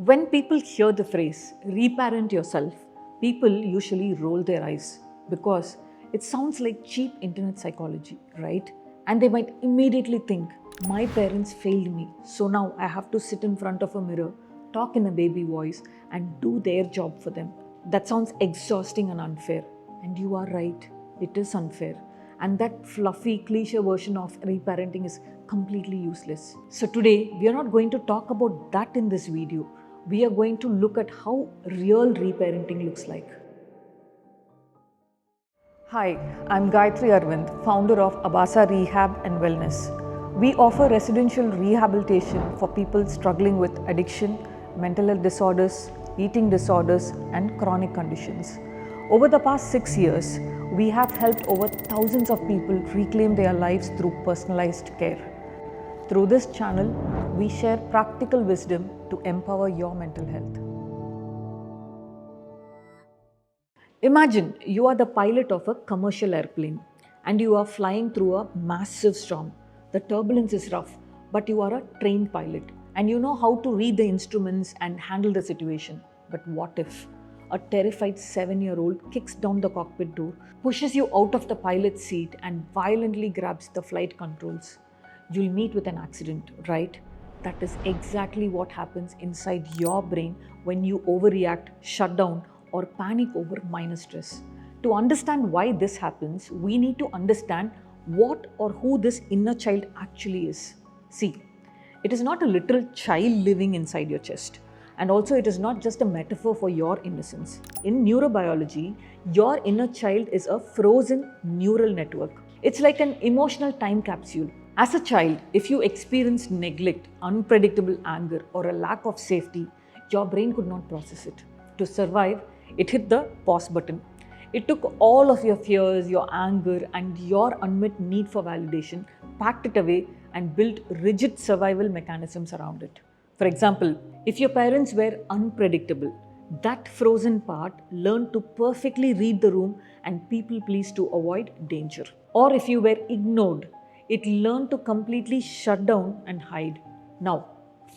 When people hear the phrase reparent yourself, people usually roll their eyes because it sounds like cheap internet psychology, right? And they might immediately think, my parents failed me, so now I have to sit in front of a mirror, talk in a baby voice, and do their job for them. That sounds exhausting and unfair. And you are right, it is unfair. And that fluffy cliche version of reparenting is completely useless. So today, we are not going to talk about that in this video. We are going to look at how real reparenting looks like. Hi, I'm Gayatri Arvind, founder of Abhasa Rehab and Wellness. We offer residential rehabilitation for people struggling with addiction, mental health disorders, eating disorders, and chronic conditions. Over the past 6 years, we have helped over thousands of people reclaim their lives through personalized care. Through this channel, we share practical wisdom to empower your mental health. Imagine you are the pilot of a commercial airplane and you are flying through a massive storm. The turbulence is rough, but you are a trained pilot and you know how to read the instruments and handle the situation. But what if a terrified 7-year-old kicks down the cockpit door, pushes you out of the pilot's seat, and violently grabs the flight controls? You'll meet with an accident, right? That is exactly what happens inside your brain when you overreact, shut down, or panic over minor stress. To understand why this happens, we need to understand what or who this inner child actually is. See, it is not a literal child living inside your chest. And also, it is not just a metaphor for your innocence. In neurobiology, your inner child is a frozen neural network. It's like an emotional time capsule. As a child, if you experienced neglect, unpredictable anger, or a lack of safety, your brain could not process it. To survive, it hit the pause button. It took all of your fears, your anger, and your unmet need for validation, packed it away, and built rigid survival mechanisms around it. For example, if your parents were unpredictable, that frozen part learned to perfectly read the room and people please to avoid danger. Or if you were ignored, it learned to completely shut down and hide. Now,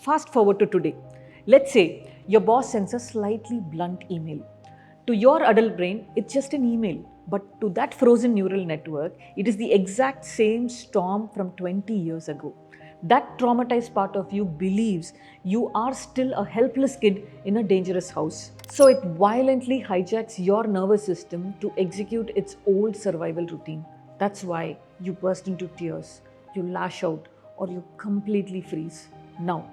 fast forward to today. Let's say your boss sends a slightly blunt email. To your adult brain, it's just an email. But to that frozen neural network, it is the exact same storm from 20 years ago. That traumatized part of you believes you are still a helpless kid in a dangerous house. So it violently hijacks your nervous system to execute its old survival routine. That's why you burst into tears, you lash out, or you completely freeze. Now,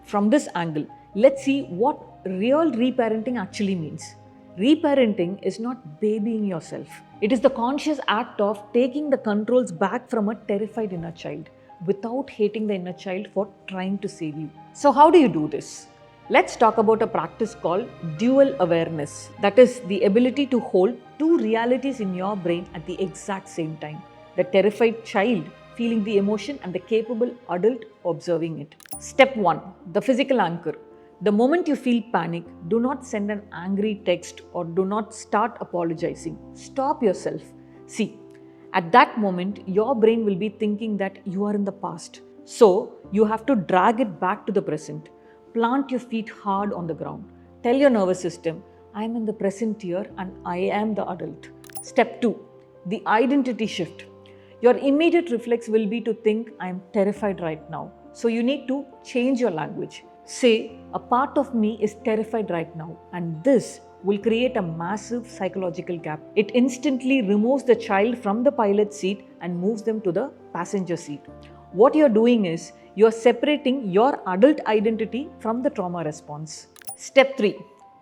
from this angle, let's see what real reparenting actually means. Reparenting is not babying yourself. It is the conscious act of taking the controls back from a terrified inner child without hating the inner child for trying to save you. So how do you do this? Let's talk about a practice called dual awareness. That is the ability to hold two realities in your brain at the exact same time. The terrified child feeling the emotion and the capable adult observing it. Step 1. The physical anchor. The moment you feel panic, do not send an angry text or do not start apologizing. Stop yourself. See, at that moment, your brain will be thinking that you are in the past. So, you have to drag it back to the present. Plant your feet hard on the ground. Tell your nervous system, I am in the present here and I am the adult. Step 2. The identity shift. Your immediate reflex will be to think, I am terrified right now. So, you need to change your language. Say, a part of me is terrified right now, and this will create a massive psychological gap. It instantly removes the child from the pilot seat and moves them to the passenger seat. What you're doing is, you're separating your adult identity from the trauma response. Step 3.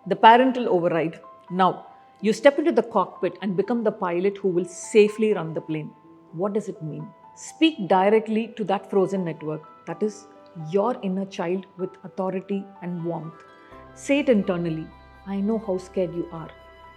The parental override. Now, you step into the cockpit and become the pilot who will safely run the plane. What does it mean? Speak directly to that frozen network, that is, your inner child with authority and warmth. Say it internally. I know how scared you are.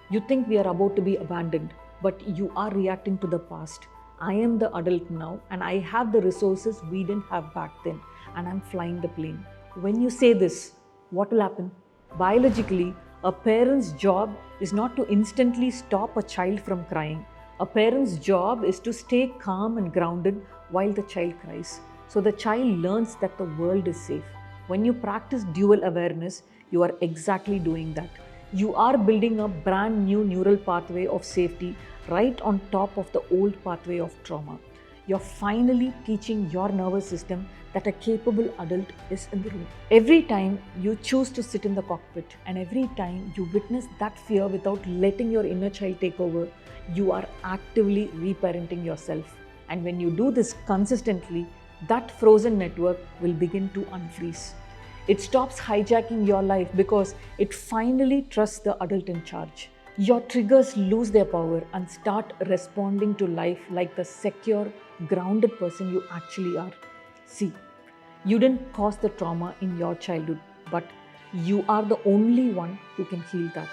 You think we are about to be abandoned, but you are reacting to the past. I am the adult now and I have the resources we didn't have back then and I'm flying the plane. When you say this, what will happen? Biologically, a parent's job is not to instantly stop a child from crying. A parent's job is to stay calm and grounded while the child cries. So the child learns that the world is safe. When you practice dual awareness, you are exactly doing that. You are building a brand new neural pathway of safety right on top of the old pathway of trauma. You're finally teaching your nervous system that a capable adult is in the room. Every time you choose to sit in the cockpit and every time you witness that fear without letting your inner child take over, you are actively reparenting yourself. And when you do this consistently, that frozen network will begin to unfreeze. It stops hijacking your life because it finally trusts the adult in charge. Your triggers lose their power and start responding to life like the secure, grounded person you actually are. See, you didn't cause the trauma in your childhood, but you are the only one who can heal that.